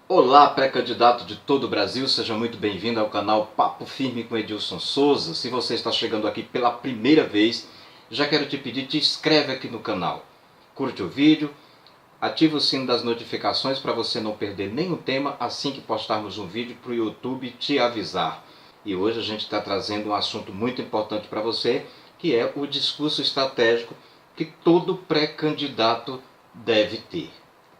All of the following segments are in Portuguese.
Olá, pré-candidato de todo o Brasil, seja muito bem-vindo ao canal Papo Firme com Edilson Souza. Se você está chegando aqui pela primeira vez, já quero te pedir, te inscreve aqui no canal. Curte o vídeo, ativa o sino das notificações para você não perder nenhum tema assim que postarmos um vídeo para o YouTube te avisar. E hoje a gente está trazendo um assunto muito importante para você, que é o discurso estratégico que todo pré-candidato deve ter.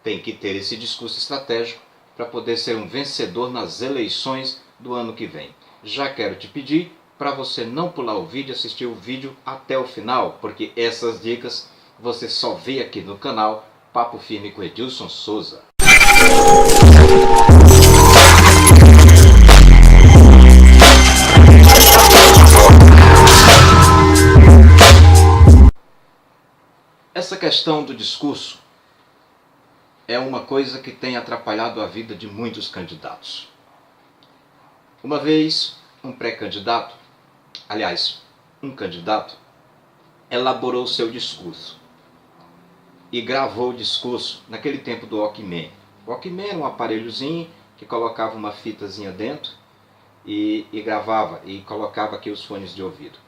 Tem que ter esse discurso estratégico para poder ser um vencedor nas eleições do ano que vem. Já quero te pedir para você não pular o vídeo, assistir o vídeo até o final, porque essas dicas você só vê aqui no canal Papo Firme com Edilson Souza. Essa questão do discurso é uma coisa que tem atrapalhado a vida de muitos candidatos. Uma vez, um pré-candidato, um candidato, elaborou seu discurso e gravou o discurso naquele tempo do Walkman. O Walkman era um aparelhozinho que colocava uma fitazinha dentro e gravava e colocava aqui os fones de ouvido.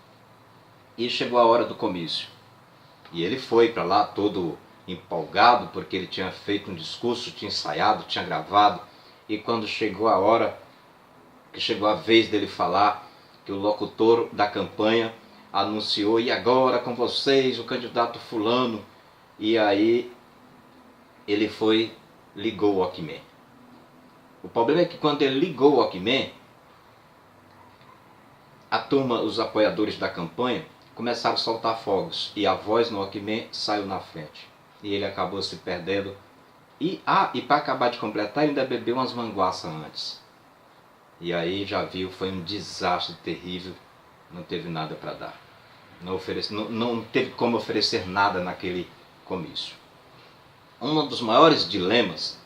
E chegou a hora do comício. E ele foi para lá todo empolgado, porque ele tinha feito um discurso, tinha ensaiado, tinha gravado, e quando chegou a hora, que chegou a vez dele falar, que o locutor da campanha anunciou, e agora com vocês, o candidato fulano, e aí ele foi, ligou o Walkman. O problema é que quando ele ligou o Walkman, a turma, os apoiadores da campanha, começaram a soltar fogos, e a voz no Walkman saiu na frente. E ele acabou se perdendo. E para acabar de completar, ele ainda bebeu umas manguaças antes. E aí já viu, foi um desastre terrível. Não teve nada para dar. Não teve como oferecer nada naquele comício. Um dos maiores dilemas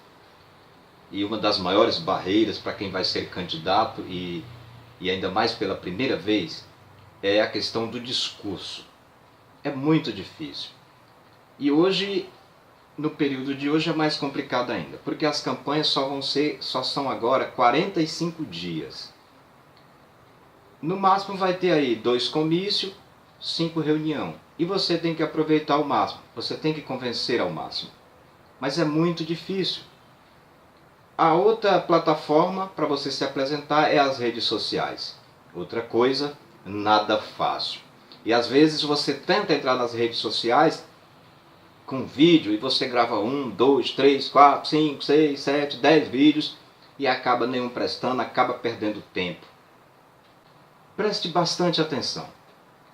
e uma das maiores barreiras para quem vai ser candidato e ainda mais pela primeira vez é a questão do discurso. É muito difícil. E hoje, no período de hoje, é mais complicado ainda, porque as campanhas só são agora 45 dias. No máximo vai ter aí 2 comícios, 5 reuniões. E você tem que aproveitar ao máximo, você tem que convencer ao máximo. Mas é muito difícil. A outra plataforma para você se apresentar é as redes sociais. Outra coisa, nada fácil. E às vezes você tenta entrar nas redes sociais com vídeo e você grava 1, 2, 3, 4, 5, 6, 7, 10 vídeos e acaba nenhum prestando, acaba perdendo tempo. Preste bastante atenção.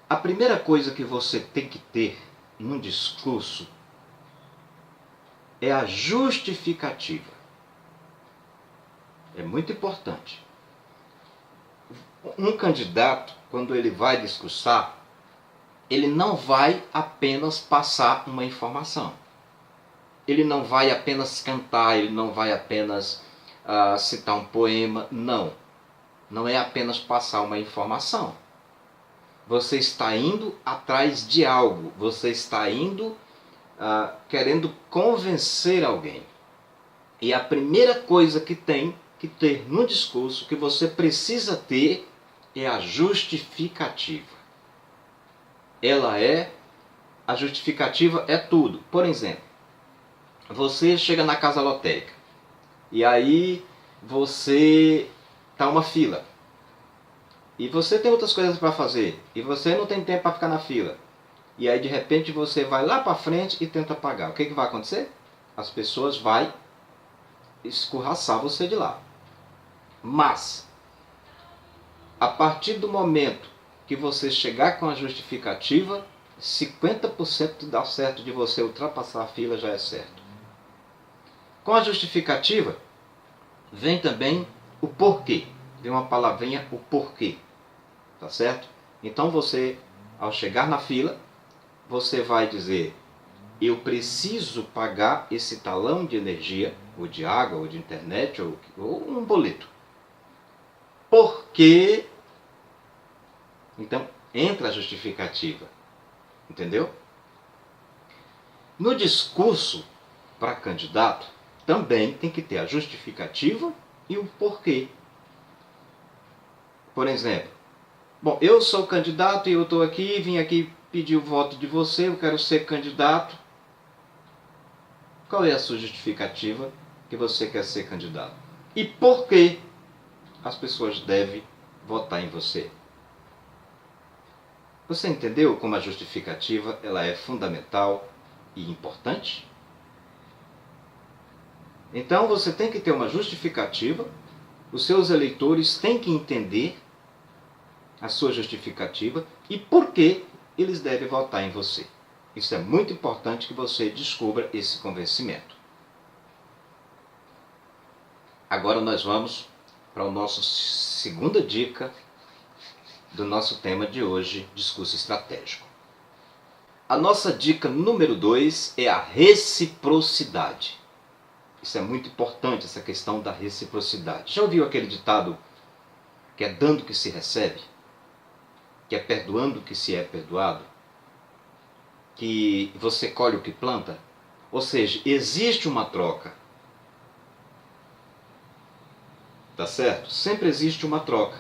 A primeira coisa que você tem que ter num discurso é a justificativa. É muito importante. Um candidato, quando ele vai discursar, ele não vai apenas passar uma informação. Ele não vai apenas cantar, ele não vai apenas citar um poema. Não. Não é apenas passar uma informação. Você está indo atrás de algo. Você está indo querendo convencer alguém. E a primeira coisa que tem que ter no discurso, que você precisa ter, é a justificativa. A justificativa é tudo. Por exemplo, você chega na casa lotérica e aí você está uma fila e você tem outras coisas para fazer e você não tem tempo para ficar na fila e aí de repente você vai lá para frente e tenta pagar. O que vai acontecer? As pessoas vão escorraçar você de lá. Mas a partir do momento que você chegar com a justificativa, 50% dá certo de você ultrapassar a fila já é certo. Com a justificativa, vem também o porquê. Vem uma palavrinha, o porquê. Tá certo? Então você, ao chegar na fila, você vai dizer, eu preciso pagar esse talão de energia, ou de água, ou de internet, ou um boleto. Por quê? Então, entra a justificativa. Entendeu? No discurso para candidato, também tem que ter a justificativa e o porquê. Por exemplo, bom, eu sou candidato e eu estou aqui, vim aqui pedir o voto de você, eu quero ser candidato. Qual é a sua justificativa que você quer ser candidato? E por que as pessoas devem votar em você? Você entendeu como a justificativa ela é fundamental e importante? Então você tem que ter uma justificativa, os seus eleitores têm que entender a sua justificativa e por que eles devem votar em você. Isso é muito importante que você descubra esse convencimento. Agora nós vamos para a nossa segunda dica do nosso tema de hoje, discurso estratégico. A nossa dica número 2 é a reciprocidade. Isso é muito importante, essa questão da reciprocidade. Já ouviu aquele ditado que é dando que se recebe? Que é perdoando que se é perdoado? Que você colhe o que planta? Ou seja, existe uma troca. Tá certo? Sempre existe uma troca.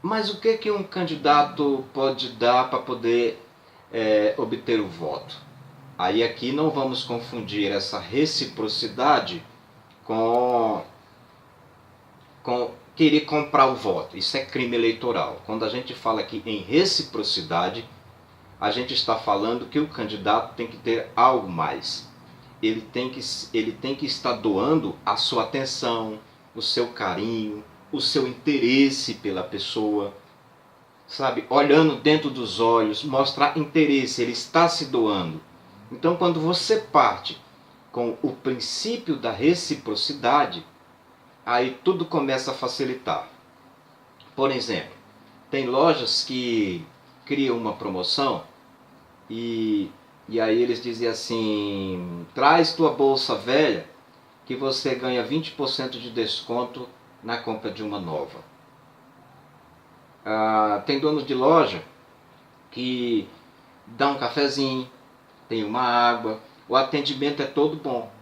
Mas o que um candidato pode dar para poder obter o voto? Aí aqui não vamos confundir essa reciprocidade com querer comprar o voto. Isso é crime eleitoral. Quando a gente fala aqui em reciprocidade, a gente está falando que o candidato tem que ter algo mais. Ele tem que estar doando a sua atenção, o seu carinho, o seu interesse pela pessoa, sabe? Olhando dentro dos olhos, mostrar interesse, ele está se doando. Então, quando você parte com o princípio da reciprocidade, aí tudo começa a facilitar. Por exemplo, tem lojas que criam uma promoção e aí eles dizem assim: traz tua bolsa velha que você ganha 20% de desconto na compra de uma nova. Tem donos de loja que dão um cafezinho, tem uma água, o atendimento é todo bom.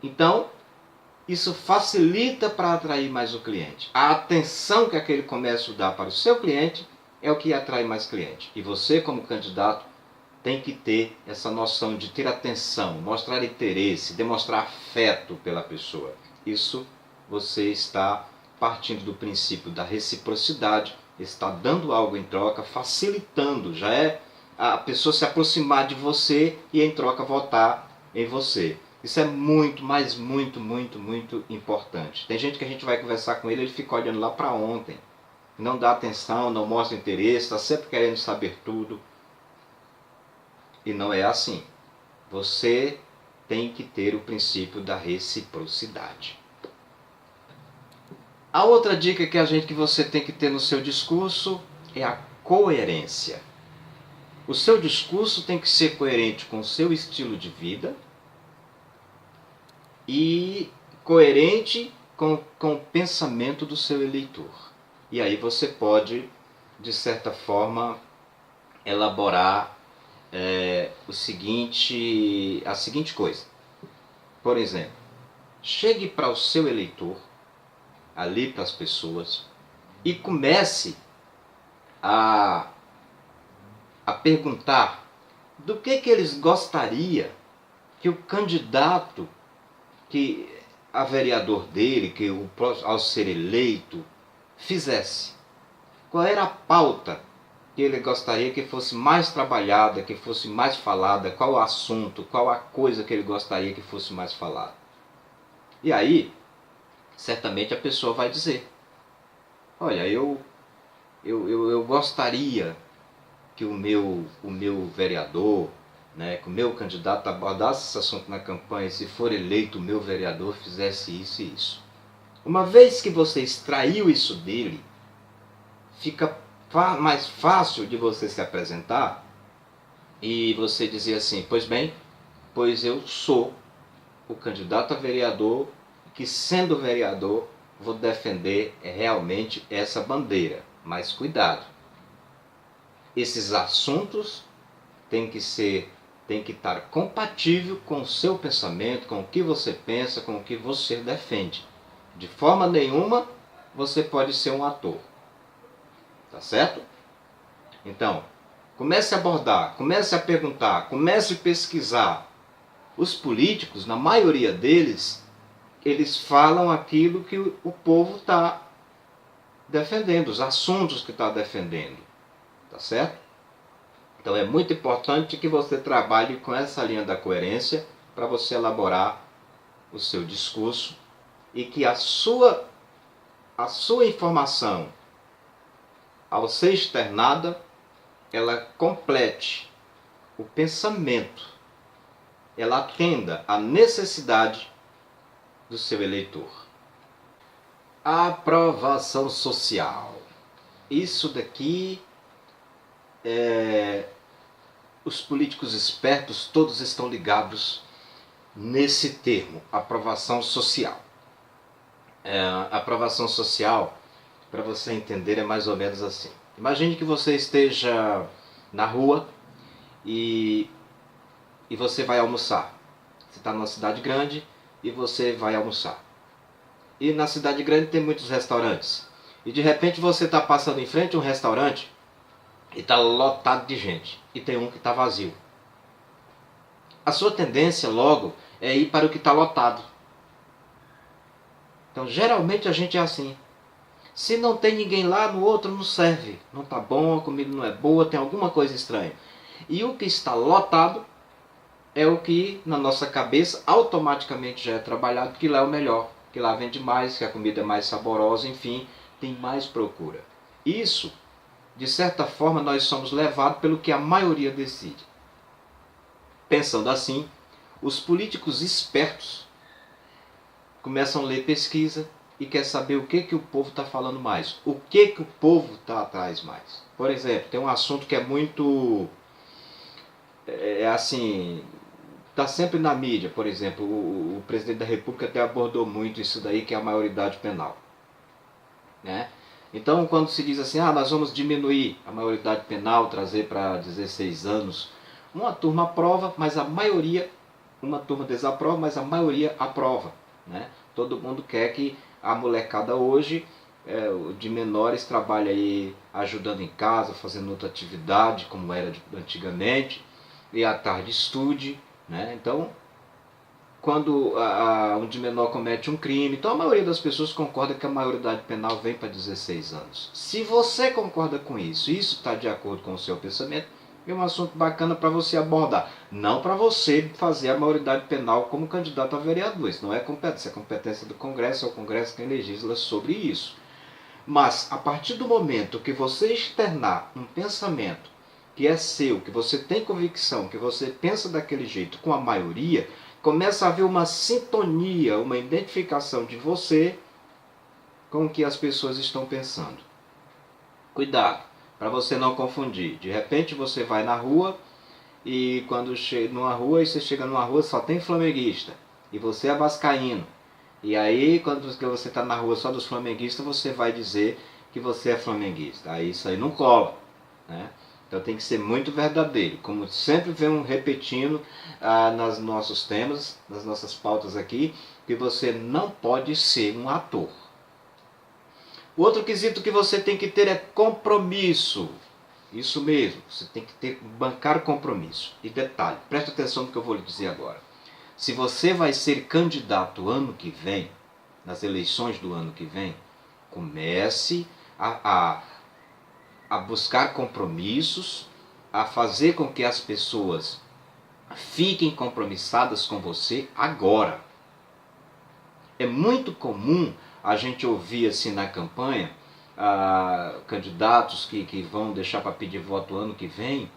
Então, isso facilita para atrair mais o cliente. A atenção que aquele comércio dá para o seu cliente é o que atrai mais cliente. E você, como candidato, tem que ter essa noção de ter atenção, mostrar interesse, demonstrar afeto pela pessoa. Isso você está partindo do princípio da reciprocidade, está dando algo em troca, facilitando, já é a pessoa se aproximar de você e em troca votar em você. Isso é muito, mas muito, muito, muito importante. Tem gente que a gente vai conversar com ele, ele fica olhando lá para ontem, não dá atenção, não mostra interesse, está sempre querendo saber tudo. E não é assim. Você tem que ter o princípio da reciprocidade. A outra dica que você tem que ter no seu discurso é a coerência. O seu discurso tem que ser coerente com o seu estilo de vida e coerente com o pensamento do seu eleitor. E aí você pode, de certa forma, elaborar a seguinte coisa. Por exemplo, chegue para o seu eleitor, ali para as pessoas, e comece a perguntar do que eles gostariam que o candidato, que a vereador dele, que ao ser eleito, fizesse. Qual era a pauta que ele gostaria que fosse mais trabalhada, que fosse mais falada, qual o assunto, qual a coisa que ele gostaria que fosse mais falada. E aí, certamente a pessoa vai dizer: olha, eu gostaria que o meu vereador, que o meu candidato abordasse esse assunto na campanha, se for eleito o meu vereador fizesse isso e isso. Uma vez que você extraiu isso dele, fica mais fácil de você se apresentar e você dizer assim: pois bem, pois eu sou o candidato a vereador que, sendo vereador, vou defender realmente essa bandeira. Mas cuidado, esses assuntos têm que ser tem que estar compatível com o seu pensamento, com o que você pensa, com o que você defende. De forma nenhuma você pode ser um ator. Tá certo? Então, comece a abordar, comece a perguntar, comece a pesquisar. Os políticos, na maioria deles, eles falam aquilo que o povo está defendendo, os assuntos que está defendendo. Tá certo? Então é muito importante que você trabalhe com essa linha da coerência para você elaborar o seu discurso e que a sua informação, ao ser externada, ela complete o pensamento, ela atenda à necessidade do seu eleitor. A aprovação social. Isso daqui, os políticos espertos todos estão ligados nesse termo, aprovação social. Aprovação social, para você entender, é mais ou menos assim. Imagine que você esteja na rua e você vai almoçar. Você está numa cidade grande e você vai almoçar. E na cidade grande tem muitos restaurantes. E de repente você está passando em frente a um restaurante e está lotado de gente. E tem um que está vazio. A sua tendência logo é ir para o que está lotado. Então geralmente a gente é assim. Se não tem ninguém lá, no outro não serve. Não está bom, a comida não é boa, tem alguma coisa estranha. E o que está lotado é o que na nossa cabeça automaticamente já é trabalhado, que lá é o melhor, que lá vende mais, que a comida é mais saborosa, enfim, tem mais procura. Isso, de certa forma, nós somos levados pelo que a maioria decide. Pensando assim, os políticos espertos começam a ler pesquisa e quer saber o que o povo está falando mais, o que o povo está atrás mais. Por exemplo, tem um assunto que é muito, assim, está sempre na mídia. Por exemplo, o presidente da República até abordou muito isso daí, que é a maioridade penal, né? Então, quando se diz assim, nós vamos diminuir a maioridade penal, trazer para 16 anos, uma turma aprova, mas a maioria, uma turma desaprova, mas a maioria aprova, né? Todo mundo quer que a molecada hoje, de menores, trabalhe aí ajudando em casa, fazendo outra atividade, como era antigamente, e à tarde estude, né? Então, quando um de menor comete um crime, então a maioria das pessoas concorda que a maioridade penal vem para 16 anos. Se você concorda com isso, isso está de acordo com o seu pensamento, é um assunto bacana para você abordar. Não para você fazer a maioridade penal como candidato a vereador. Isso não é competência, é competência do Congresso, é o Congresso quem legisla sobre isso. Mas, a partir do momento que você externar um pensamento que é seu, que você tem convicção, que você pensa daquele jeito com a maioria, começa a haver uma sintonia, uma identificação de você com o que as pessoas estão pensando. Cuidado, para você não confundir. De repente você vai na rua e quando chega numa rua, você chega numa rua só tem flamenguista e você é vascaíno. E aí quando você está na rua só dos flamenguistas, você vai dizer que você é flamenguista. Aí isso aí não cola, né? Então tem que ser muito verdadeiro, como sempre vemos repetindo nos nossos temas, nas nossas pautas aqui, que você não pode ser um ator. O outro quesito que você tem que ter é compromisso. Isso mesmo, você tem que bancar o compromisso. E detalhe, preste atenção no que eu vou lhe dizer agora. Se você vai ser candidato ano que vem, nas eleições do ano que vem, comece a buscar compromissos, a fazer com que as pessoas fiquem compromissadas com você agora. É muito comum a gente ouvir assim na campanha, candidatos que vão deixar para pedir voto ano que vem,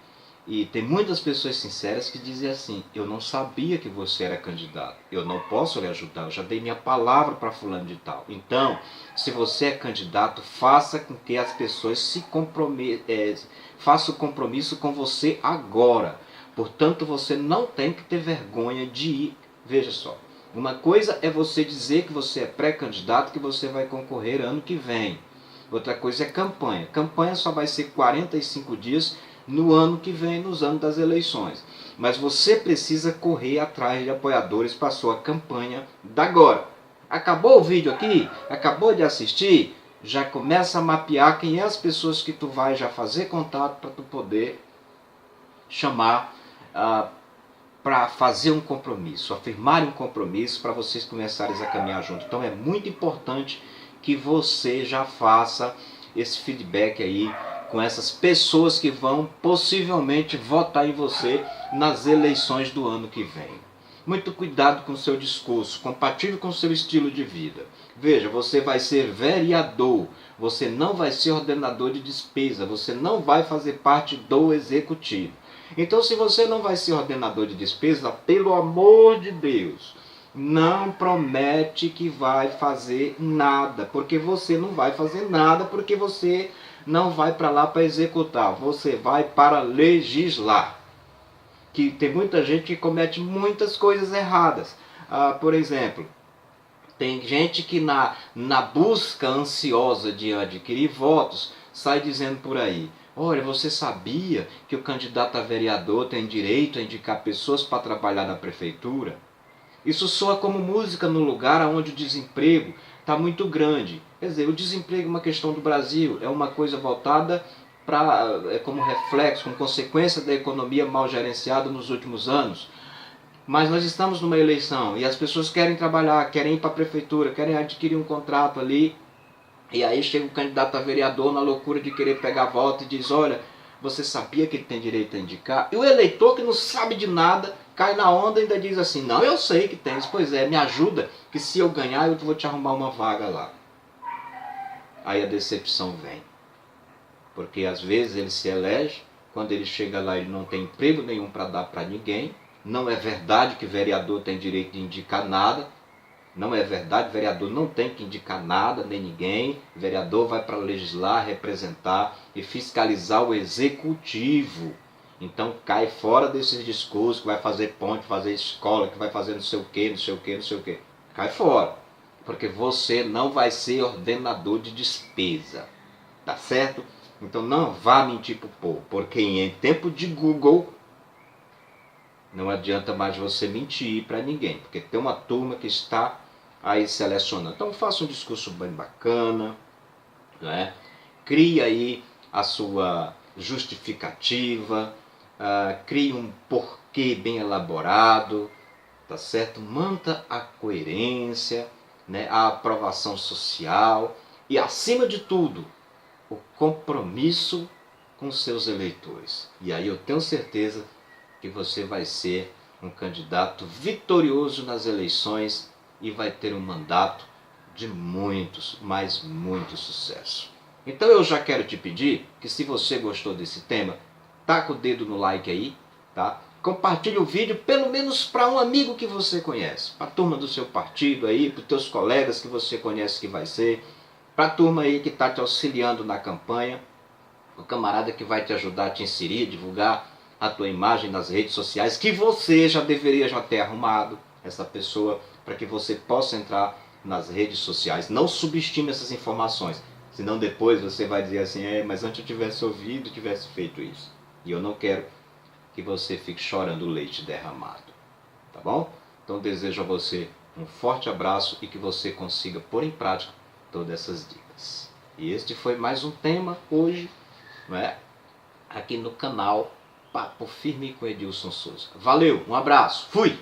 e tem muitas pessoas sinceras que dizem assim: eu não sabia que você era candidato, eu não posso lhe ajudar, eu já dei minha palavra para fulano de tal. Então, se você é candidato, faça com que as pessoas se façam compromisso com você agora. Portanto, você não tem que ter vergonha de ir. Veja só, uma coisa é você dizer que você é pré-candidato, que você vai concorrer ano que vem. Outra coisa é campanha. Campanha só vai ser 45 dias no ano que vem, nos anos das eleições. Mas você precisa correr atrás de apoiadores para a sua campanha da agora. Acabou o vídeo aqui? Acabou de assistir? Já começa a mapear quem é as pessoas que tu vai já fazer contato para tu poder chamar para fazer um compromisso, afirmar um compromisso para vocês começarem a caminhar junto. Então é muito importante que você já faça esse feedback aí com essas pessoas que vão possivelmente votar em você nas eleições do ano que vem. Muito cuidado com o seu discurso, compatível com o seu estilo de vida. Veja, você vai ser vereador, você não vai ser ordenador de despesa, você não vai fazer parte do executivo. Então, se você não vai ser ordenador de despesa, pelo amor de Deus, não promete que vai fazer nada, porque você não vai fazer nada, porque você não vai para lá para executar, você vai para legislar. Que tem muita gente que comete muitas coisas erradas. Por exemplo, tem gente que na busca ansiosa de adquirir votos, sai dizendo por aí: olha, você sabia que o candidato a vereador tem direito a indicar pessoas para trabalhar na prefeitura? Isso soa como música no lugar onde o desemprego está muito grande. Quer dizer, o desemprego é uma questão do Brasil, é uma coisa voltada como reflexo, como consequência da economia mal gerenciada nos últimos anos. Mas nós estamos numa eleição e as pessoas querem trabalhar, querem ir para a prefeitura, querem adquirir um contrato ali. E aí chega o candidato a vereador na loucura de querer pegar voto e diz: olha, você sabia que ele tem direito a indicar? E o eleitor, que não sabe de nada, cai na onda e ainda diz assim: não, eu sei que tem. Pois é, me ajuda, que se eu ganhar eu vou te arrumar uma vaga lá. Aí a decepção vem. Porque às vezes ele se elege, quando ele chega lá ele não tem emprego nenhum para dar para ninguém. Não é verdade que vereador tem direito de indicar nada. Não é verdade, vereador não tem que indicar nada, nem ninguém. O vereador vai para legislar, representar e fiscalizar o executivo. Então cai fora desses discursos que vai fazer ponte, fazer escola, que vai fazer não sei o que, não sei o que, não sei o que. Cai fora, porque você não vai ser ordenador de despesa, tá certo? Então não vá mentir pro povo, porque em tempo de Google não adianta mais você mentir para ninguém, porque tem uma turma que está aí selecionando. Então faça um discurso bem bacana, né? Crie aí a sua justificativa, crie um porquê bem elaborado, tá certo? Manta a coerência, né? A aprovação social e, acima de tudo, o compromisso com seus eleitores. E aí eu tenho certeza que você vai ser um candidato vitorioso nas eleições e vai ter um mandato de muitos, mas muito sucesso. Então eu já quero te pedir que, se você gostou desse tema, taca o dedo no like aí, tá? Compartilhe o vídeo pelo menos para um amigo que você conhece, para a turma do seu partido aí, para os teus colegas que você conhece que vai ser, para a turma aí que está te auxiliando na campanha, o camarada que vai te ajudar a te inserir, divulgar a tua imagem nas redes sociais, que você já deveria já ter arrumado essa pessoa para que você possa entrar nas redes sociais. Não subestime essas informações, senão depois você vai dizer assim: mas antes eu tivesse ouvido, tivesse feito isso. E eu não quero que você fique chorando o leite derramado, tá bom? Então desejo a você um forte abraço e que você consiga pôr em prática todas essas dicas. E este foi mais um tema hoje, não é? Aqui no canal Papo Firme com Edilson Souza. Valeu, um abraço, fui!